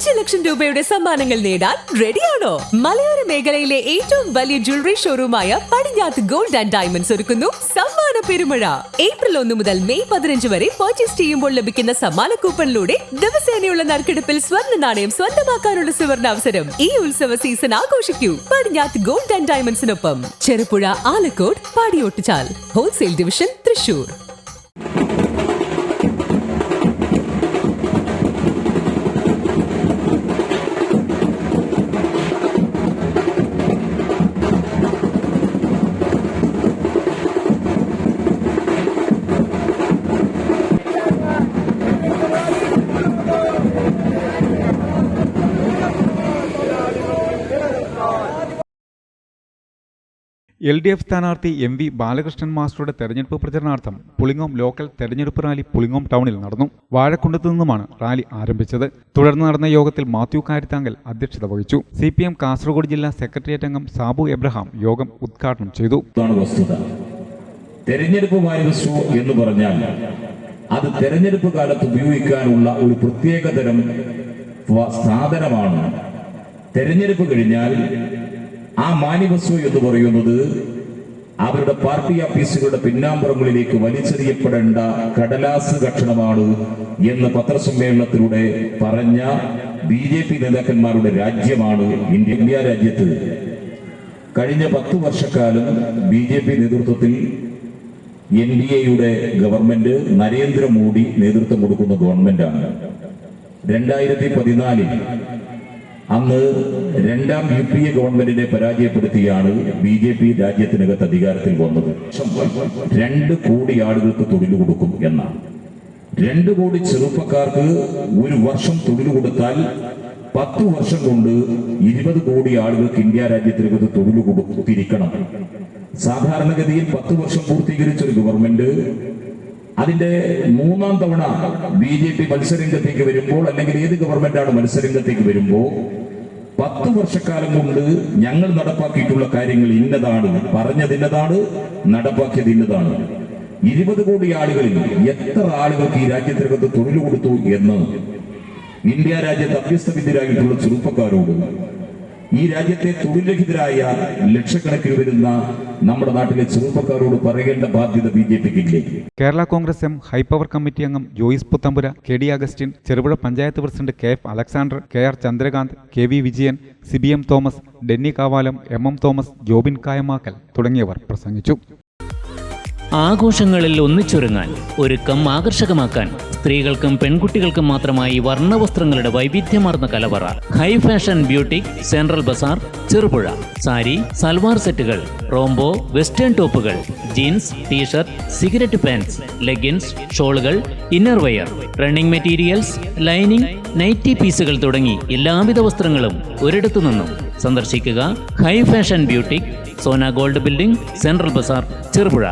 5 ലക്ഷം രൂപയുടെ സമ്മാനങ്ങൾ നേടാൻ റെഡിയാണോ? മലയോര മേഖലയിലെ ഏറ്റവും വലിയ ജ്വല്ലറി ഷോറൂമായ പടിഞ്ഞാത്ത് ഗോൾഡ് ആൻഡ് ഡയമണ്ട്സ് ഒരുക്കുന്നു സമ്മാന പെരുമഴ. ഏപ്രിൽ 1 മുതൽ മെയ് 15 വരെ പർച്ചേസ് ചെയ്യുമ്പോൾ ലഭിക്കുന്ന സമ്മാന കൂപ്പണിലൂടെ ദിവസേനയുള്ള നറുക്കെടുപ്പിൽ സ്വർണ്ണ നാണയം സ്വന്തമാക്കാനുള്ള സുവർണാവസരം. ഈ ഉത്സവ സീസൺ ആഘോഷിക്കൂ പടിഞ്ഞാത്ത് ഗോൾഡ് ആൻഡ് ഡയമണ്ട്സിനൊപ്പം. Cherupuzha, Alakode, Padiyottuchal. Wholesale division, Thrissur. LDF സ്ഥാനാർത്ഥി MV ബാലകൃഷ്ണൻ മാസ്റ്ററുടെ തെരഞ്ഞെടുപ്പ് പ്രചരണാർത്ഥം പുളിങ്ങോം ലോക്കൽ തെരഞ്ഞെടുപ്പ് റാലി പുളിങ്ങോം ടൗണിൽ നടന്നു. വാഴക്കുണ്ടത്തു നിന്നുമാണ് റാലി ആരംഭിച്ചത്. തുടർന്ന് നടന്ന യോഗത്തിൽ മാത്യു കാരിത്താങ്കൽ അധ്യക്ഷത വഹിച്ചു. CPM കാസർഗോഡ് ജില്ലാ സെക്രട്ടേറിയറ്റ് അംഗം സാബു എബ്രഹാം യോഗം ഉദ്ഘാടനം ചെയ്തു. തെരഞ്ഞെടുപ്പ് മാനിഫെസ്റ്റോ എന്ന് പറഞ്ഞാൽ അത് തെരഞ്ഞെടുപ്പ് കാലത്ത് ഉപയോഗിക്കാനുള്ള ഒരു പ്രത്യേകതരം സാധനമാണ്. തെരഞ്ഞെടുപ്പ് കഴിഞ്ഞാൽ ആ മാനിഫെസ്റ്റോ എന്ന് പറയുന്നത് അവരുടെ പാർട്ടി ഓഫീസുകളുടെ പിന്നാമ്പുറങ്ങളിലേക്ക് വലിച്ചെറിയപ്പെടേണ്ട കടലാസ് കഷണമാണ് എന്ന് പത്രസമ്മേളനത്തിലൂടെ പറഞ്ഞ BJP നേതാക്കന്മാരുടെ രാജ്യമാണ് ഇന്ത്യ. രാജ്യത്ത് കഴിഞ്ഞ 10 വർഷക്കാലം BJP നേതൃത്വത്തിൽ NDAയുടെ ഗവൺമെന്റ് നരേന്ദ്രമോദി നേതൃത്വം കൊടുക്കുന്ന ഗവൺമെന്റാണ്. 2014 അന്ന് രണ്ടാം UPA ഗവൺമെന്റിനെ പരാജയപ്പെടുത്തിയാണ് BJP രാജ്യത്തിനകത്ത് അധികാരത്തിൽ വന്നത്. 2 കോടി ആളുകൾക്ക് തൊഴിൽ കൊടുക്കും എന്നാണ്. 2 കോടി ചെറുപ്പക്കാർക്ക് ഒരു വർഷം തൊഴിൽ കൊടുത്താൽ 10 വർഷം കൊണ്ട് 20 കോടി ആളുകൾക്ക് ഇന്ത്യ രാജ്യത്തിനകത്ത് തൊഴിൽ കൊടുത്തിരിക്കണം. സാധാരണഗതിയിൽ 10 വർഷം പൂർത്തീകരിച്ച ഒരു ഗവൺമെന്റ് അതിന്റെ 3ാം തവണ BJP മത്സരരംഗത്തേക്ക് വരുമ്പോൾ, അല്ലെങ്കിൽ ഏത് ഗവൺമെന്റാണ് മത്സരരംഗത്തേക്ക് വരുമ്പോൾ 10 വർഷക്കാലം കൊണ്ട് ഞങ്ങൾ നടപ്പാക്കിയിട്ടുള്ള കാര്യങ്ങൾ ഇന്നതാണ്, പറഞ്ഞത് ഇന്നതാണ്, നടപ്പാക്കിയത് ഇന്നതാണ്. 20 കോടി ആളുകളിൽ എത്ര ആളുകൾക്ക് ഈ രാജ്യത്തിനകത്ത് തൊഴിൽ കൊടുത്തു എന്ന് ഇന്ത്യ രാജ്യത്ത് അഭ്യസ്തവിദ്യരായിട്ടുള്ള ചെറുപ്പക്കാരോട്, ഈ രാജ്യത്തെ തൊഴിൽരഹിതരായ ലക്ഷക്കണക്കിന് വരുന്ന നമ്മുടെ നാട്ടിലെ ചെറുപ്പക്കാരോട് പറയേണ്ട ബാധ്യത BJPക്കില്ലേ? Kerala Congress M high power committee അംഗം Joyce Puthampura, KD Augustine, Cherupuzha panchayat president KF Alexander, KR Chandrakanth, KV Vijayan, CBM Thomas, Denny Kavalam, MM Thomas, Jobin Kayamakkal തുടങ്ങിയവർ പ്രസംഗിച്ചു. ആഘോഷങ്ങളിൽ ഒന്നിച്ചൊരുങ്ങാൻ, ഒരുക്കം ആകർഷകമാക്കാൻ സ്ത്രീകൾക്കും പെൺകുട്ടികൾക്കും മാത്രമായി വർണ്ണവസ്ത്രങ്ങളുടെ വൈവിധ്യമാർന്ന കലവറ. High fashion boutique central bazaar, Cherupuzha. Sari, salwar സെറ്റുകൾ, റോംബോ, വെസ്റ്റേൺ ടോപ്പുകൾ, jeans, T-shirt, cigarette pants, leggings, ഷോളുകൾ, inner wear, running materials, lining, nighty പീസുകൾ തുടങ്ങി എല്ലാവിധ വസ്ത്രങ്ങളും ഒരിടത്തു നിന്നും. സന്ദർശിക്കുക high fashion boutique, Sona gold building, central bazaar, Cherupuzha.